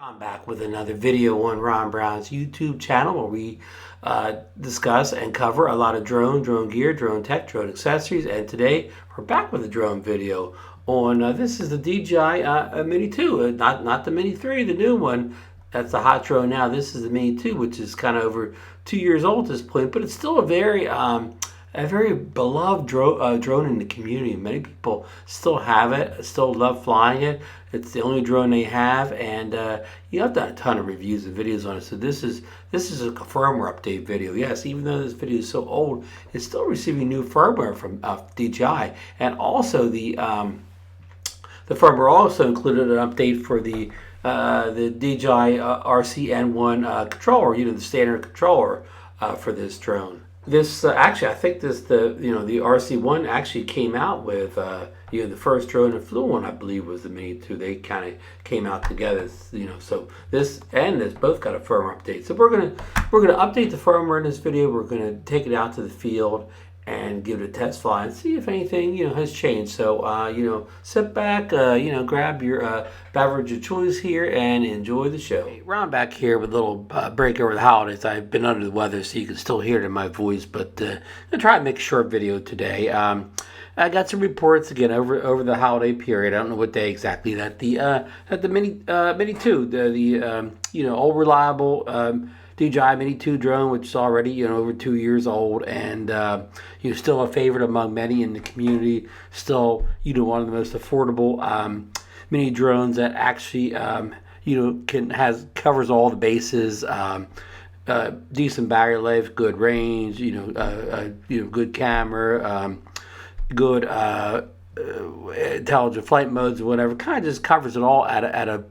I'm back with another video on Ron Brown's YouTube channel where we discuss and cover a lot of drone gear, drone tech, drone accessories, and today we're back with a drone video on, this is the DJI Mini 2, not the Mini 3, the new one. That's the hot drone now. This is the Mini 2, which is kind of over 2 years old at this point, but it's still a very beloved drone in the community. Many people still have it, still love flying it. It's the only drone they have, and I've done a ton of reviews and videos on it. So this is a firmware update video. Yes, even though this video is so old, it's still receiving new firmware from DJI, and also the firmware also included an update for the DJI RCN1 controller. The standard controller for this drone. This actually, I think the RC1 actually came out with the first drone that flew one, I believe, was the Mini 2. They kind of came out together, So this and this both got a firmware update. So we're gonna update the firmware in this video. We're gonna take it out to the field and give it a test fly and see if anything has changed. So sit back, grab your beverage of choice here and enjoy the show. Hey, Ron back here with a little break over the holidays. I've been under the weather, so you can still hear it in my voice, but I'm gonna try to make a short video today. I got some reports again over the holiday period. I don't know what day exactly that the Mini 2, the old reliable DJI Mini 2 drone, which is already over 2 years old, and still a favorite among many in the community. Still one of the most affordable mini drones that actually covers all the bases. Decent battery life, good range, good camera, good intelligent flight modes or whatever. Kind of just covers it all at a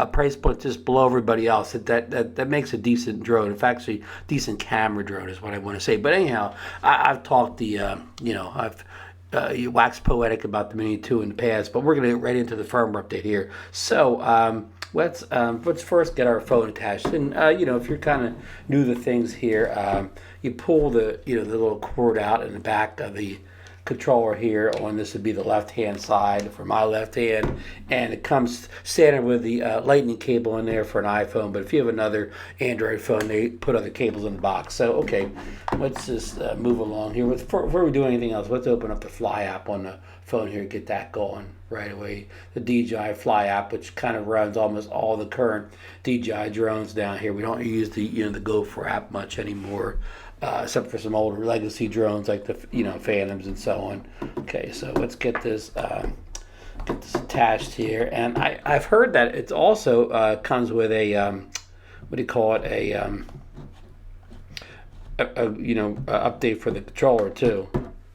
price point just below everybody else. That makes a decent drone. In fact, actually, decent camera drone is what I want to say. But anyhow, I've talked I've waxed poetic about the Mini 2 in the past, but we're going to get right into the firmware update here. So let's first get our phone attached. And if you're kind of new to things here, you pull the the little cord out in the back of the controller here. On this would be the left hand side for my left hand, and it comes standard with the lightning cable in there for an iPhone. But if you have another Android phone, they put other cables in the box. So okay, let's just move along here. Before we do anything else, let's open up the Fly app on the phone here and get that going right away. The DJI Fly app, which kind of runs almost all the current DJI drones down here. We don't use the the Go4 app much anymore. Except for some older legacy drones like the Phantoms and so on. Okay, so let's get this attached here, and I've heard that it's also comes with a what do you call it, a update for the controller too.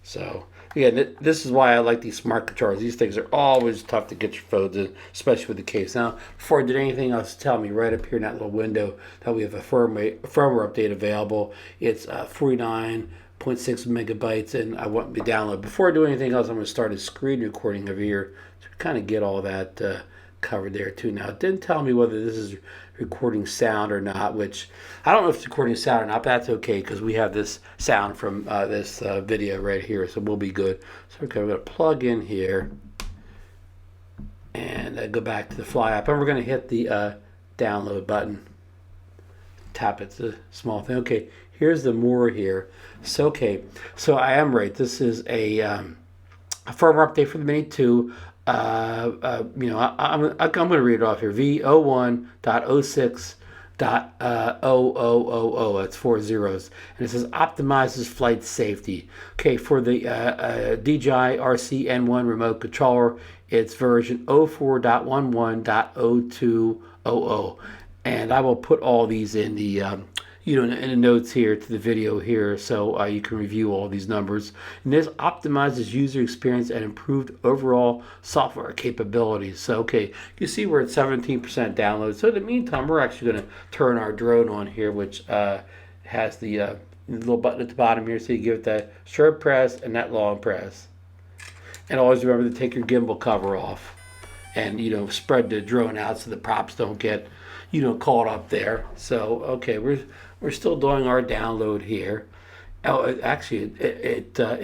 So yeah, this is why I like these smart controllers. These things are always tough to get your phones in, especially with the case. Now, before I did anything else, tell me right up here in that little window that we have a firmware update available. It's 49.6 megabytes, and I want me to download. Before I do anything else, I'm going to start a screen recording over here to kind of get all that covered there too. Now, it didn't tell me whether this is recording sound or not, which I don't know if it's recording sound or not, but that's okay because we have this sound from this video right here, so we'll be good. So okay, we're going to plug in here and go back to the Fly app, and we're going to hit the download button. Tap it, the small thing. Okay, here's the more here. So okay, so I am right. This is a firmware update for the Mini 2. I'm going to read it off here. V01.06.0000. That's 4 zeros. And it says optimizes flight safety. Okay, for the DJI RCN1 remote controller, it's version 04.11.0200. And I will put all these in the in the notes here to the video here, so you can review all these numbers. And this optimizes user experience and improved overall software capabilities. So okay, you see we're at 17% download. So in the meantime, we're actually going to turn our drone on here, which has the little button at the bottom here, so you give it that short press and that long press. And always remember to take your gimbal cover off and spread the drone out so the props don't get caught up there. So okay, we're still doing our download here. Oh, it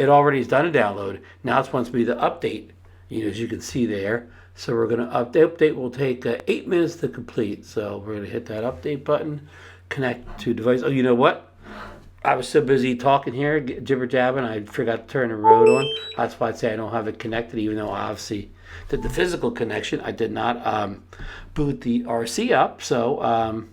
already has done a download. Now it wants me to update. As you can see there. So we're going to update will take 8 minutes to complete. So we're going to hit that update button, connect to device. Oh, you know what? I was so busy talking here, jibber jabbing, I forgot to turn the Rode on. That's why I say I don't have it connected, even though I obviously did the physical connection. I did not boot the RC up. So,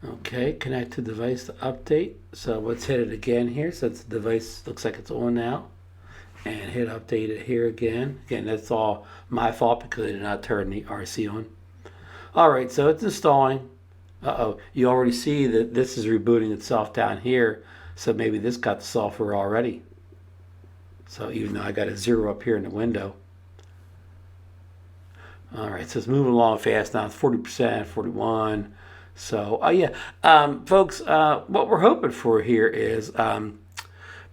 okay, connect to device to update. So let's hit it again here since the device looks like it's on now. And hit update it here again. Again, that's all my fault because I did not turn the RC on. All right, so it's installing. Uh-oh, you already see that this is rebooting itself down here. So maybe this got the software already. So even though I got a 0 up here in the window. All right, so it's moving along fast now. It's 40%, 41. So, yeah, folks, what we're hoping for here is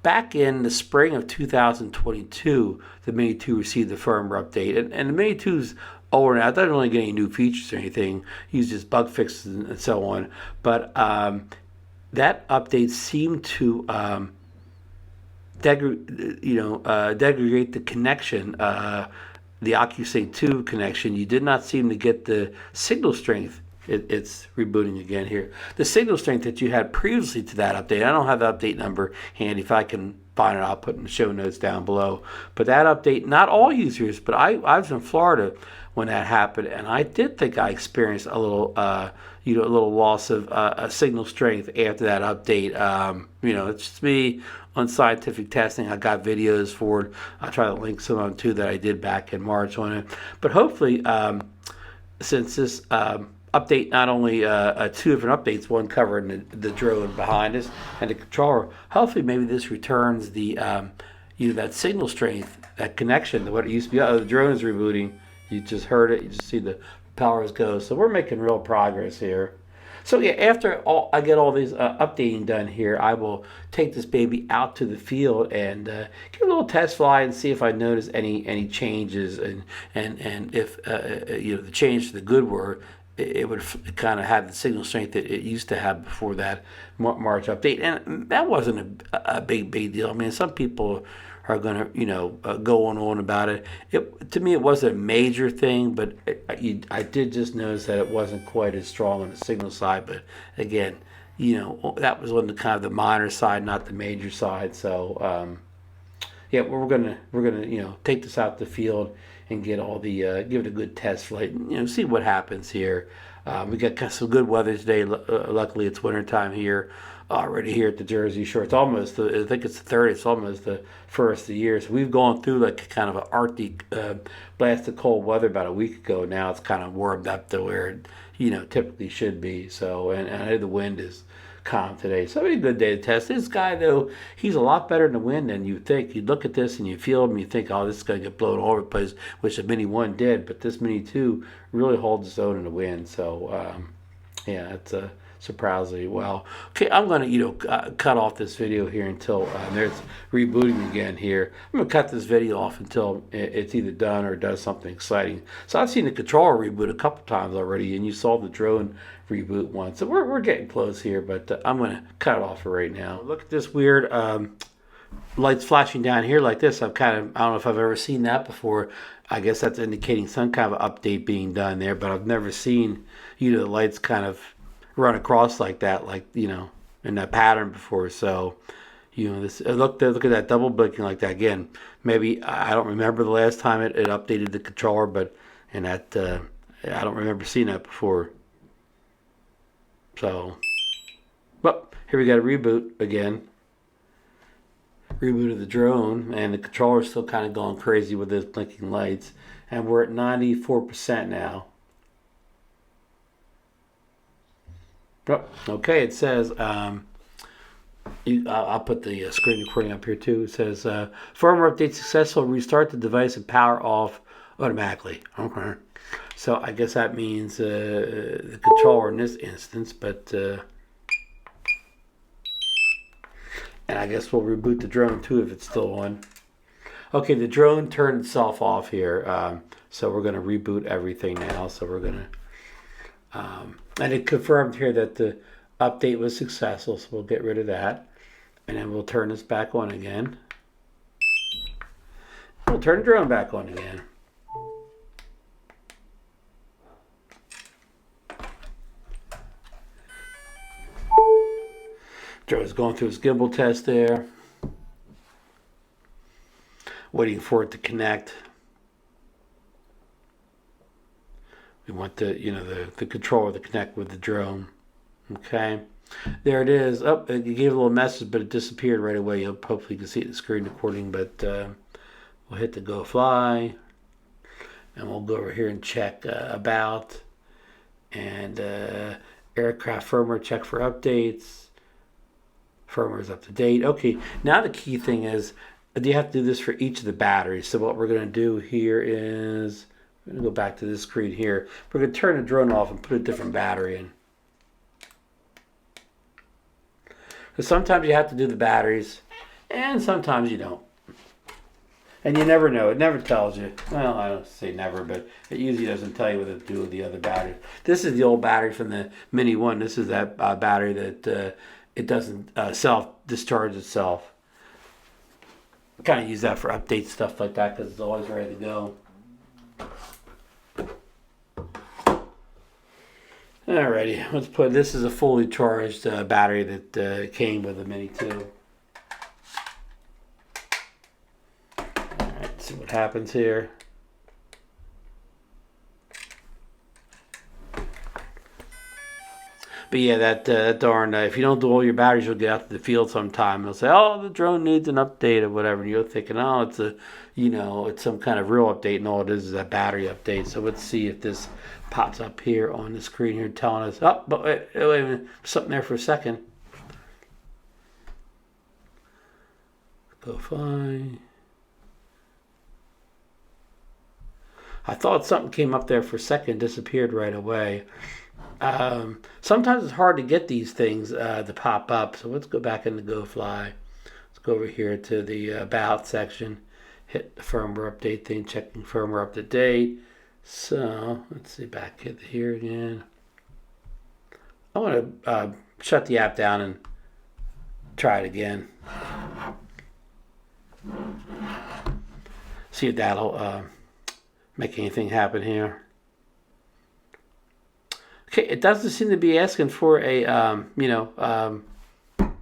back in the spring of 2022, the Mini 2 received the firmware update. And the Mini 2's older now. It doesn't really get any new features or anything. Uses bug fixes and so on. But that update seemed to degrade the connection, the OcuSync 2 connection. You did not seem to get the signal strength. It's rebooting again here. The signal strength that you had previously to that update, I don't have the update number handy. If I can find it, I'll put it in the show notes down below. But that update, not all users, but I was in Florida when that happened, and I did think I experienced a little, a little loss of signal strength after that update. It's just me on scientific testing. I got videos for it. I'll try to link some of them too that I did back in March on it. But hopefully, since this update, not only 2 different updates, one covering the drone behind us and the controller, hopefully maybe this returns the that signal strength, that connection to what it used to be. The drone is rebooting. You just heard it. You just see the powers go. So we're making real progress here. So yeah, after I get all these updating done here, I will take this baby out to the field and give a little test fly and see if I notice any changes and if the change to the good were it would kind of have the signal strength that it used to have before that March update. And that wasn't a big deal. I mean, some people are going to, go on about it. To me, it wasn't a major thing, but I did just notice that it wasn't quite as strong on the signal side. But again, that was on the kind of the minor side, not the major side. So, yeah, we're gonna take this out to the field and get all the give it a good test flight and see what happens here. We got some good weather today. Luckily, it's wintertime here already here at the Jersey Shore. It's almost I think it's the 30th. It's almost the first of the year. So we've gone through like kind of an Arctic blast of cold weather about a week ago. Now it's kind of warmed up to where it typically should be. So and I know the wind is calm today. So it'll be a good day to test. This guy, though, he's a lot better in the wind than you think. You look at this and you feel him and you think, oh, this is going to get blown all over the place, which the Mini 1 did. But this Mini 2 really holds its own in the wind. So, yeah, it's surprisingly well. Okay, I'm going to, cut off this video here until there's rebooting again here. I'm going to cut this video off until it's either done or does something exciting. So I've seen the controller reboot a couple times already, and you saw the drone reboot once. So we're getting close here, but I'm going to cut it off for right now. Look at this weird lights flashing down here like this. I don't know if I've ever seen that before. I guess that's indicating some kind of update being done there, but I've never seen, the lights kind of run across like that, in that pattern before. So, this look at that double blinking like that again. Maybe I don't remember the last time it updated the controller, but I don't remember seeing that before. So, well, here we got a reboot again. Rebooted the drone, and the controller's still kind of going crazy with those blinking lights. And we're at 94% now. Okay, it says, I'll put the screen recording up here too. It says, firmware update successful, restart the device and power off automatically. Okay. So I guess that means the controller in this instance, but and I guess we'll reboot the drone too if it's still on. Okay, the drone turned itself off here, so we're going to reboot everything now. So we're going to, and it confirmed here that the update was successful, so we'll get rid of that, and then we'll turn this back on again. We'll turn the drone back on again. Drone's going through its gimbal test there. Waiting for it to connect. We want the controller to connect with the drone. Okay. There it is. Oh, it gave a little message, but it disappeared right away. You'll hopefully you can see it in the screen recording, but we'll hit the go fly. And we'll go over here and check about. And aircraft firmware, check for updates. Firmware is up to date. Okay, now the key thing is, you have to do this for each of the batteries. So what we're going to do here is, we're going to go back to this screen here. We're going to turn the drone off and put a different battery in. Because sometimes you have to do the batteries, and sometimes you don't. And you never know. It never tells you. Well, I don't say never, but it usually doesn't tell you what to do with the other battery. This is the old battery from the Mini 1. This is that battery that it doesn't self-discharge itself. Kind of use that for update stuff like that because it's always ready to go. Alrighty, let's put, this is a fully charged battery that came with the Mini 2. Alright, see what happens here. But yeah, that darn, if you don't do all your batteries, you'll get out to the field sometime. They'll say, oh, the drone needs an update or whatever. And you're thinking, oh, it's it's some kind of real update. And all it is a battery update. So let's see if this pops up here on the screen here telling us, oh, but wait a minute, something there for a second. Go fly. I thought something came up there for a second, disappeared right away. Sometimes it's hard to get these things to pop up. So let's go back into Go Fly. Let's go over here to the About section. Hit the firmware update thing, checking firmware up to date. So let's see, back here again. I want to shut the app down and try it again. See if that'll make anything happen here. Okay, it doesn't seem to be asking for a, to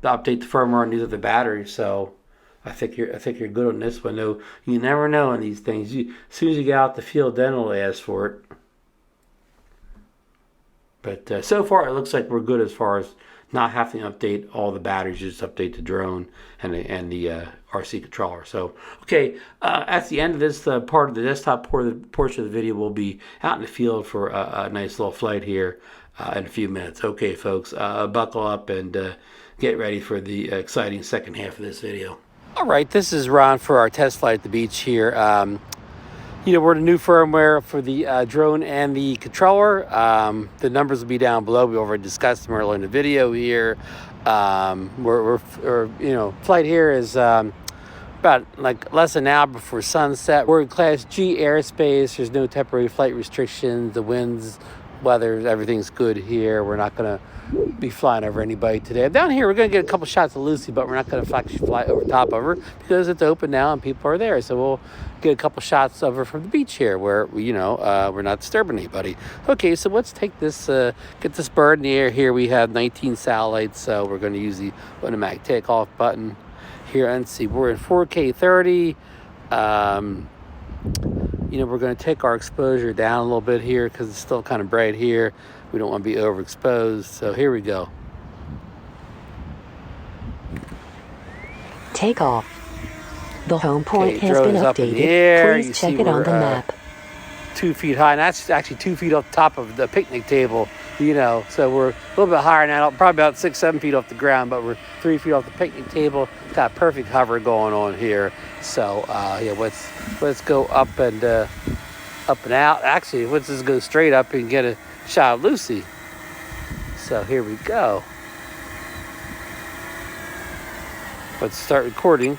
update the firmware and these other batteries. So I think you're good on this one. Though you never know on these things. As soon as you get out the field, then it'll ask for it. But so far, it looks like we're good as far as not having to update all the batteries. Just update the drone and the RC controller. So, okay, at the end of this part of the desktop portion of the video, we'll be out in the field for a nice little flight here in a few minutes. Okay, folks, buckle up and get ready for the exciting second half of this video. All right, this is Ron for our test flight at the beach here. We're the new firmware for the drone and the controller. The numbers will be down below. We already discussed them earlier in the video here. Flight here is about like less than an hour before sunset. We're in Class G airspace. There's no temporary flight restrictions. The winds, weather, everything's good here. We're not going to be flying over anybody today. Down here, we're going to get a couple shots of Lucy, but we're not going to actually fly over top of her because it's open now and people are there. So we'll get a couple shots of her from the beach here where, we're not disturbing anybody. Okay, so let's take this, get this bird in the air here. We have 19 satellites, so we're going to use the automatic takeoff button here and see. We're in 4K 30. We're going to take our exposure down a little bit here because it's still kind of bright here. We don't want to be overexposed. So here we go. Takeoff. The home point has been updated. Please check it on the map. 2 feet high, and that's actually 2 feet off the top of the picnic table, so we're a little bit higher now, probably about 6-7 feet off the ground, but we're 3 feet off the picnic table. Got perfect hover going on here. So let's go up and out. Actually, let's just go straight up and get a shot of Lucy. So here we go. Let's start recording.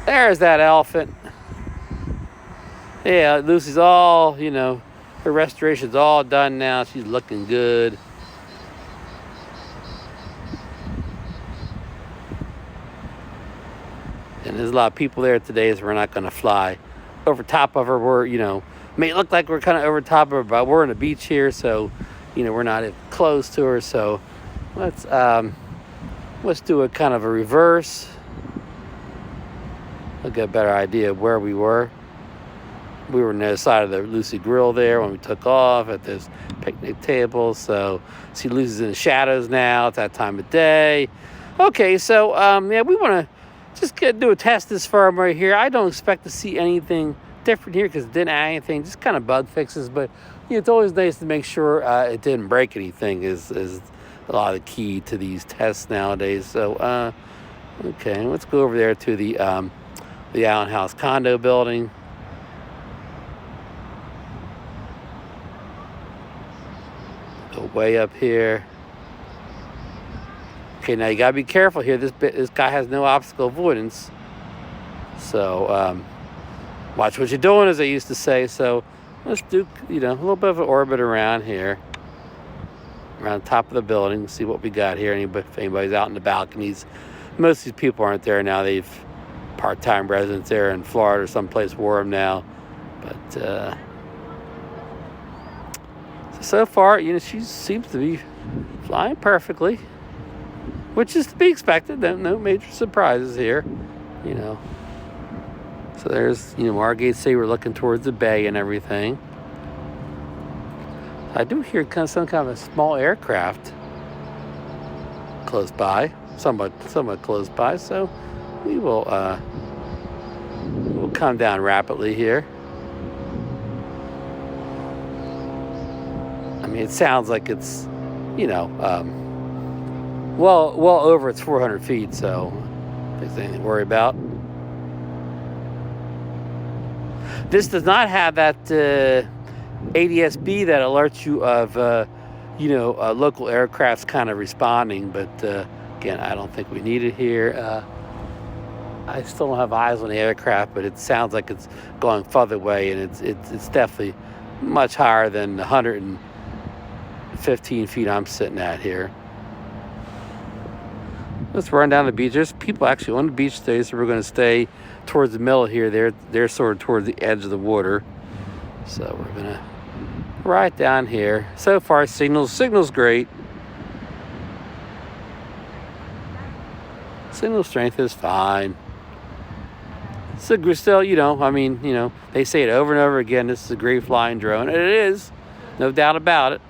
There's that elephant. Yeah, Lucy's all, her restoration's all done now. She's looking good. And there's a lot of people there today, so we're not going to fly over top of her. We're, may look like we're kind of over top of her, but we're on the beach here, so, we're not close to her. So let's do a kind of a reverse. I'll get a better idea of where we were. We were on the other side of the Lucy Grill there when we took off at this picnic table. So see Lucy's in the shadows now. It's that time of day. Okay, so yeah, we want to just do a test this firmware here. I don't expect to see anything different here because it didn't add anything, just kind of bug fixes. But it's always nice to make sure it didn't break anything is a lot of the key to these tests nowadays. So okay, let's go over there to the Allen House condo building. Go way up here. Okay, now you gotta be careful here. This guy has no obstacle avoidance. So watch what you're doing, as I used to say. So let's do a little bit of an orbit around here, around the top of the building. See what we got here. If anybody's out in the balconies. Most of these people aren't there now. They've part-time residents there in Florida or someplace warm now. But so far, she seems to be flying perfectly, which is to be expected. No major surprises here, So there's, Margate say we're looking towards the bay and everything. I do hear some kind of a small aircraft close by, somewhat close by. So we will we'll come down rapidly here. I mean, it sounds like it's, well over its 400 feet, so I think there's anything to worry about. This does not have that ADS-B that alerts you of, local aircrafts kind of responding, but again, I don't think we need it here. I still don't have eyes on the aircraft, but it sounds like it's going farther away, and it's definitely much higher than the 115 feet I'm sitting at here. Let's run down the beach. There's people actually on the beach today, so we're going to stay towards the middle here. They're sort of towards the edge of the water. So we're going to right down here. So far, signal's great. Signal strength is fine. So we're still, they say it over and over again. This is a great flying drone, and it is, no doubt about it.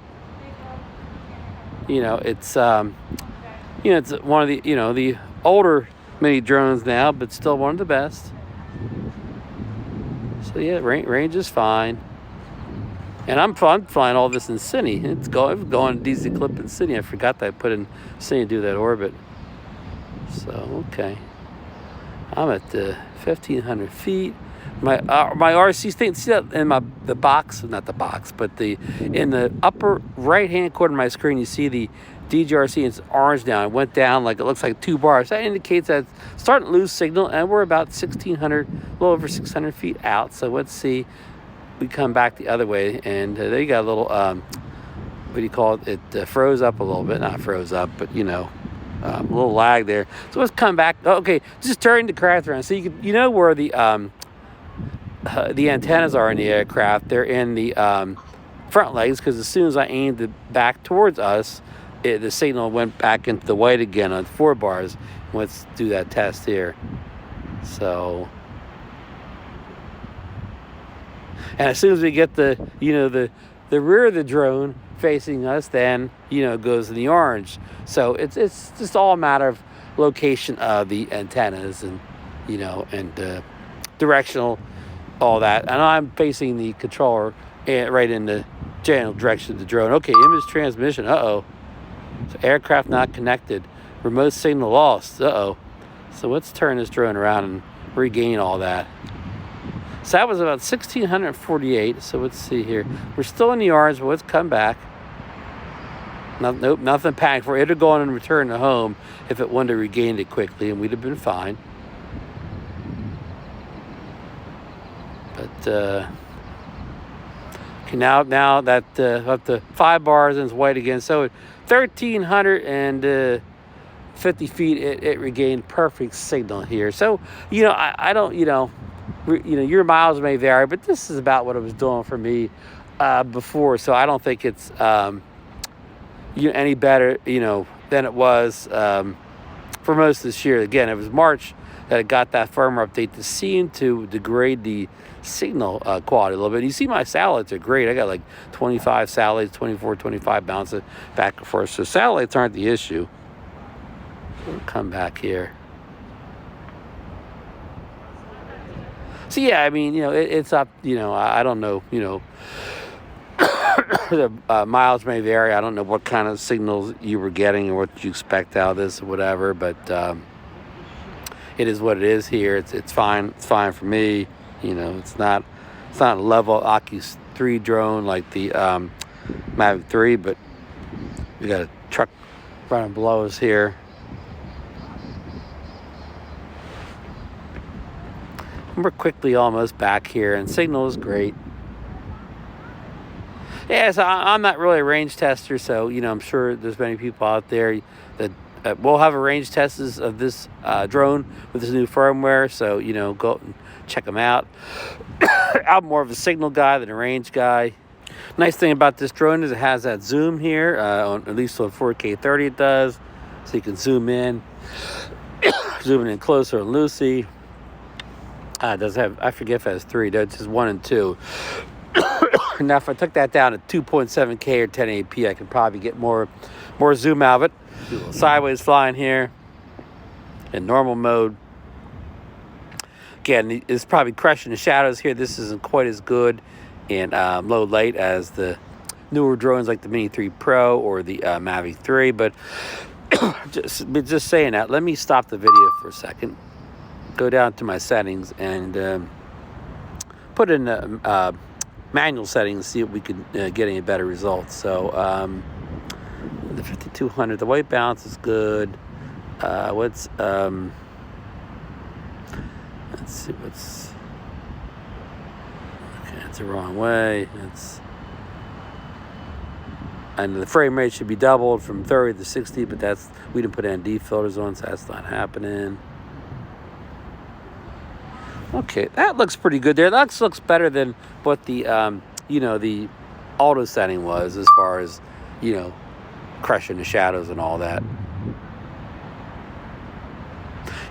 It's it's one of the the older mini drones now, but still one of the best. So yeah, range is fine. And I'm flying all this in Cine. It's going DC clip in Cine. I forgot that I put in Cine to do that orbit. So okay, I'm at 1,500 feet. My RC thing. See that in the box? Not the box, but in the upper right hand corner of my screen, you see the DJI. It's orange now. It went down like it looks like 2 bars. That indicates that it's starting to lose signal, and we're about 1,600, a little over 600 feet out. So let's see. We come back the other way, and there you got a little what do you call it? It froze up a little bit. Not froze up, but a little lag there. So let's come back. Okay, just turn the craft around so you can where the antennas are in the aircraft. They're in the front legs, because as soon as I aimed it back towards us, the signal went back into the white again on 4 bars. Let's do that test here. So, and as soon as we get the rear of the drone facing us, then it goes in the orange. So it's just all a matter of location of the antennas and directional, all that. And I'm facing the controller right in the general direction of the drone. Okay, image transmission. So aircraft not connected. Remote signal lost. So let's turn this drone around and regain all that. So that was about 1,648. So let's see here. We're still in the orange, but let's come back. Nope, nothing panic for it. It'd have gone and returned to home if it wanted to regain it quickly, and we'd have been fine. But okay, now that up to 5 bars and it's white again. So at 1,350 feet, it regained perfect signal here. So I don't your miles may vary, but this is about what it was doing for me before. So I don't think it's any better, than it was for most of this year. Again, it was March that it got that firmware update to seem to degrade the signal quality a little bit. You see my satellites are great. I got like 25 satellites, 24, 25 bouncing back and forth. So satellites aren't the issue. We'll come back here. So yeah, I mean, it's up, I don't know, the miles may vary. I don't know what kind of signals you were getting or what you expect out of this or whatever, but it is what it is here. It's fine. It's fine for me. It's not a level Oculus 3 drone like the Mavic 3, but we got a truck running below us here. We're quickly almost back here, and signal is great. Yeah, so I'm not really a range tester, so I'm sure there's many people out there that will have a range test of this drone with this new firmware. So go and check them out. I'm more of a signal guy than a range guy. Nice thing about this drone is it has that zoom here, at least on 4K 30 it does, so you can zoom in, zooming in closer on Lucy. It does have, I forget if it has 3, that's just 1 and 2. Now, if I took that down to 2.7K or 1080p, I could probably get more zoom out of it. Do a little sideways flying here in normal mode. Again, it's probably crushing the shadows here. This isn't quite as good in low light as the newer drones like the Mini 3 Pro or the Mavic 3. But just saying that, let me stop the video for a second. Go down to my settings and put in manual settings, see if we can get any better results. So the 5200, the white balance is good. Let's see what's okay. It's the wrong way. And the frame rate should be doubled from 30 to 60, but we didn't put ND filters on, so that's not happening. Okay, that looks pretty good there. That looks better than what the the auto setting was, as far as crushing the shadows and all that.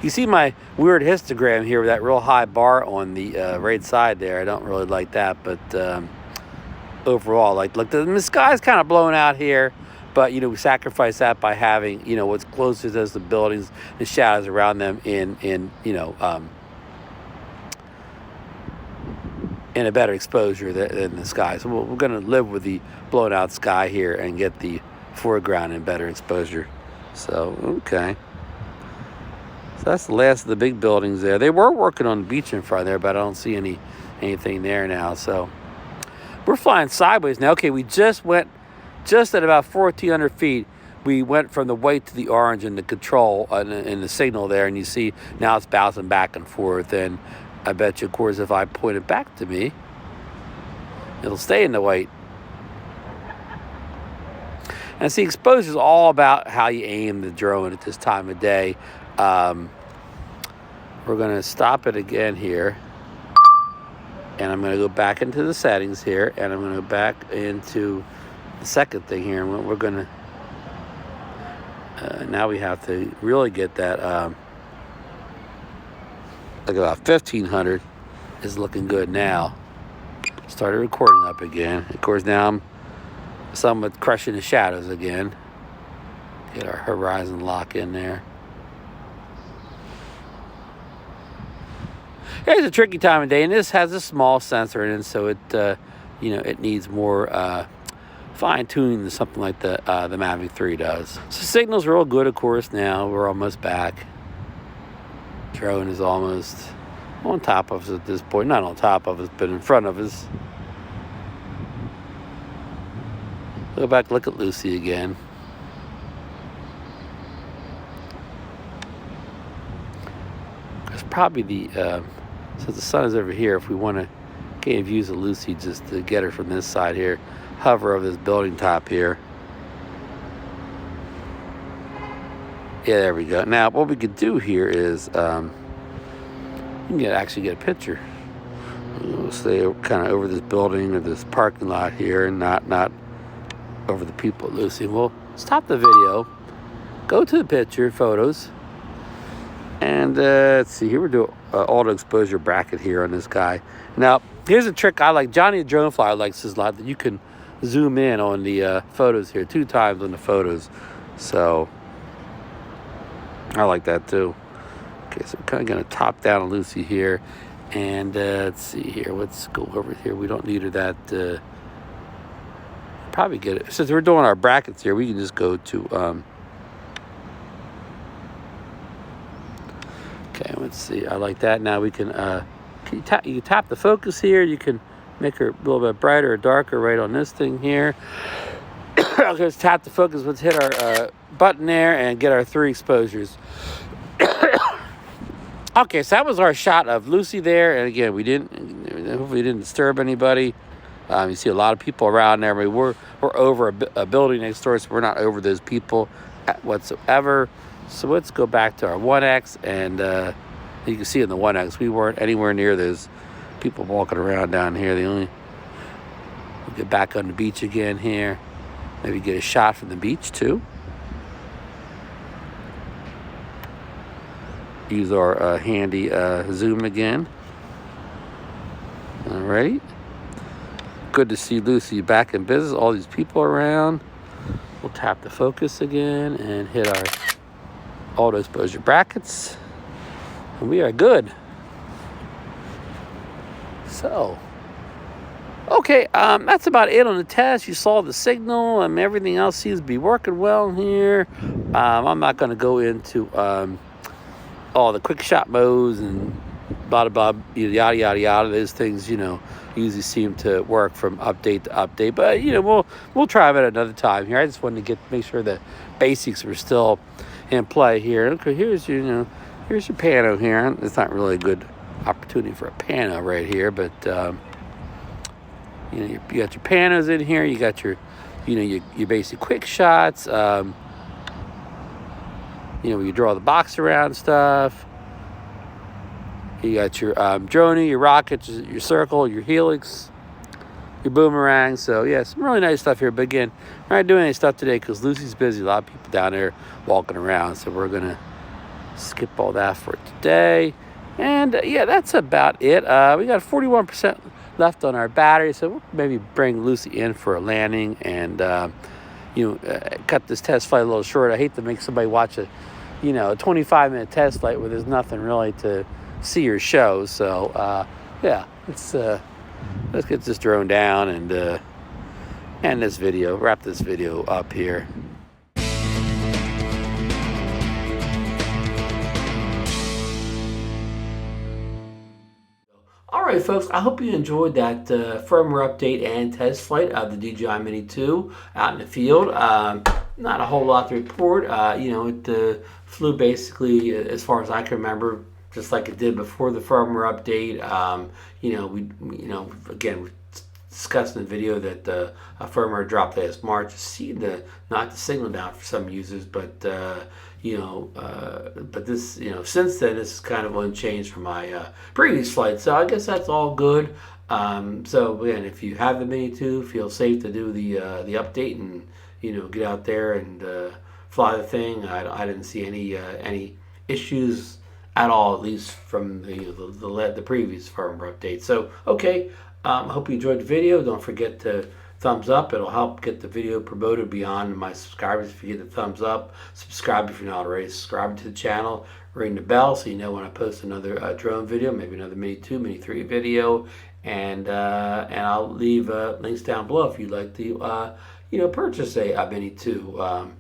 You see my weird histogram here with that real high bar on the right side there. I don't really like that, but overall, like the sky's kind of blown out here, but we sacrifice that by having what's closest as the buildings, the shadows around them in a better exposure than the sky. So we're going to live with the blown out sky here and get the foreground in better exposure. So, okay. So that's the last of the big buildings there. They were working on the beach in front there, but I don't see anything there now. So we're flying sideways now. Okay, we just went at about 1,400 feet. We went from the white to the orange in the control in the signal there, and you see now it's bouncing back and forth. And I bet you, of course, if I point it back to me, it'll stay in the white. And see, exposure is all about how you aim the drone at this time of day. We're going to stop it again here. And I'm going to go back into the settings here. And I'm going to go back into the second thing here. And we're going to... now we have to really get that... like about 1,500 is looking good now. Started recording up again. Of course, now I'm somewhat crushing the shadows again. Get our horizon lock in there. It's a tricky time of day, and this has a small sensor in it, so it it needs more fine tuning than something like the Mavic 3 does. So signals are all good, of course. Now we're almost back. Drone is almost on top of us at this point. Not on top of us, but in front of us. Go back, look at Lucy again. It's probably the since the sun is over here, if we want to get views of Lucy, just to get her from this side here, hover over this building top here. Yeah, there we go. Now, what we could do here is, you can actually get a picture. We'll stay kind of over this building or this parking lot here, and not over the people at Lucy. We'll stop the video, go to the picture, photos, and let's see, here we're doing auto exposure bracket here on this guy. Now, here's a trick I like. Johnny the Drone Flyer likes this a lot, that you can zoom in on the photos here, 2 times on the photos. So, I like that too. Okay, so I'm kind of going to top down on Lucy here. And let's see here. Let's go over here. We don't need her that. Probably get it. Since we're doing our brackets here, we can just go to. Okay, let's see. I like that. Now we can. You can tap the focus here. You can make her a little bit brighter or darker right on this thing here. Okay, let's tap the focus. Let's hit our button there and get our 3 exposures. Okay, so that was our shot of Lucy there, and again, hopefully we didn't disturb anybody. You see a lot of people around there. We're over a building next door, so we're not over those people whatsoever. So let's go back to our 1X, and you can see in the 1X, we weren't anywhere near those people walking around down here. We'll get back on the beach again here. Maybe get a shot from the beach too. Use our handy zoom again. All right. Good to see Lucy back in business. All these people around. We'll tap the focus again and hit our auto exposure brackets. And we are good. So, okay, that's about it on the test. You saw the signal and everything else seems to be working well here. I'm not going to go into all the quick shot modes and blah, blah, blah, yada, yada, yada. Those things, usually seem to work from update to update. But, we'll try them at another time here. I just wanted to make sure the basics were still in play here. Okay, here's your pano here. It's not really a good opportunity for a pano right here, but, you got your panos in here. You got your basic quick shots. You draw the box around stuff. You got your droney, your rockets, your circle, your helix, your boomerang. So, yeah, some really nice stuff here. But, again, we're not doing any stuff today because Lucy's busy. A lot of people down there walking around. So, we're going to skip all that for today. And, yeah, that's about it. We got 41% left on our battery. So, we'll maybe bring Lucy in for a landing and, cut this test flight a little short. I hate to make somebody watch a 25-minute test flight where there's nothing really to see or show. So, yeah, let's get this drone down and end this video, wrap this video up here. Alright folks, I hope you enjoyed that firmware update and test flight of the DJI Mini 2 out in the field. Not a whole lot to report. It flew basically, as far as I can remember, just like it did before the firmware update. Again, we discussed in the video that the firmware dropped last March. It seemed to knock the signal down for some users, but this, since then, this is kind of unchanged from my previous flight. So I guess that's all good. So again, if you have the Mini 2, feel safe to do the update and get out there and fly the thing. I didn't see any issues at all, at least from the previous firmware update. So okay, I hope you enjoyed the video. Don't forget to thumbs up. It'll help get the video promoted beyond my subscribers if you get the thumbs up. Subscribe if you're not already subscribed to the channel. Ring the bell so you know when I post another drone video, maybe another Mini 2, Mini 3 video, and I'll leave links down below if you'd like to purchase a Mini 2.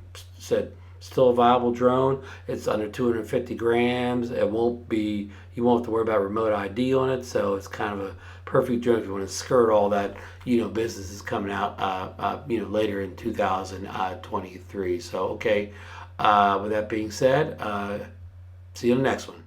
Still a viable drone. It's under 250 grams. You won't have to worry about remote ID on it, so it's kind of a perfect drone if you want to skirt all that business is coming out later in 2023. So okay, with that being said, see you in the next one.